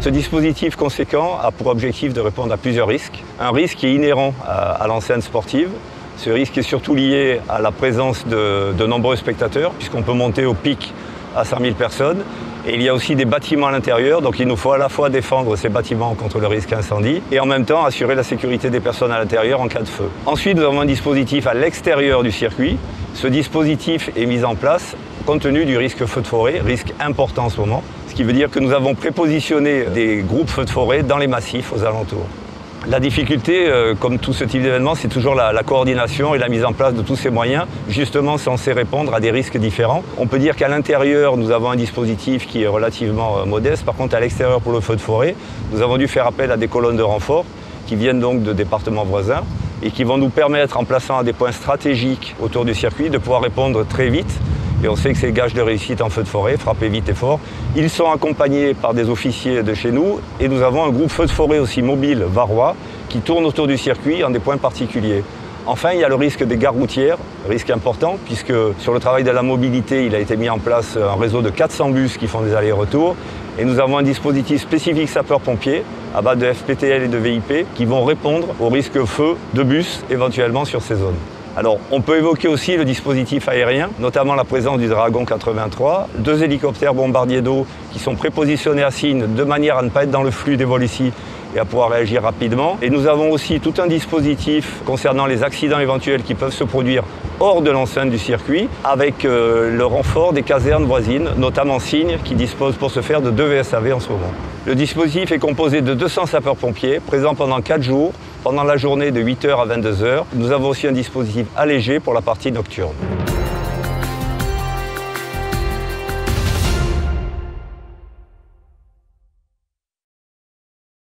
Ce dispositif conséquent a pour objectif de répondre à plusieurs risques. Un risque qui est inhérent à l'enceinte sportive. Ce risque est surtout lié à la présence de nombreux spectateurs, puisqu'on peut monter au pic à 100 000 personnes. Et il y a aussi des bâtiments à l'intérieur, donc il nous faut à la fois défendre ces bâtiments contre le risque incendie et en même temps assurer la sécurité des personnes à l'intérieur en cas de feu. Ensuite, nous avons un dispositif à l'extérieur du circuit. Ce dispositif est mis en place compte tenu du risque feu de forêt, risque important en ce moment, ce qui veut dire que nous avons prépositionné des groupes feux de forêt dans les massifs aux alentours. La difficulté, comme tout ce type d'événement, c'est toujours la coordination et la mise en place de tous ces moyens, justement censés répondre à des risques différents. On peut dire qu'à l'intérieur, nous avons un dispositif qui est relativement modeste. Par contre, à l'extérieur, pour le feu de forêt, nous avons dû faire appel à des colonnes de renfort qui viennent donc de départements voisins et qui vont nous permettre, en plaçant à des points stratégiques autour du circuit, de pouvoir répondre très vite. Et on sait que c'est le gage de réussite en feu de forêt, frapper vite et fort. Ils sont accompagnés par des officiers de chez nous et nous avons un groupe feu de forêt aussi mobile varois qui tourne autour du circuit en des points particuliers. Enfin, il y a le risque des gares routières, risque important puisque sur le travail de la mobilité, il a été mis en place un réseau de 400 bus qui font des allers-retours et nous avons un dispositif spécifique sapeurs-pompiers à base de FPTL et de VIP qui vont répondre au risque feu de bus éventuellement sur ces zones. Alors, on peut évoquer aussi le dispositif aérien, notamment la présence du Dragon 83, 2 hélicoptères bombardiers d'eau qui sont prépositionnés à Signes de manière à ne pas être dans le flux des vols ici et à pouvoir réagir rapidement. Et nous avons aussi tout un dispositif concernant les accidents éventuels qui peuvent se produire hors de l'enceinte du circuit, avec le renfort des casernes voisines, notamment Signes, qui dispose pour ce faire de 2 VSAV en ce moment. Le dispositif est composé de 200 sapeurs-pompiers, présents pendant 4 jours, pendant la journée de 8h à 22h. Nous avons aussi un dispositif allégé pour la partie nocturne.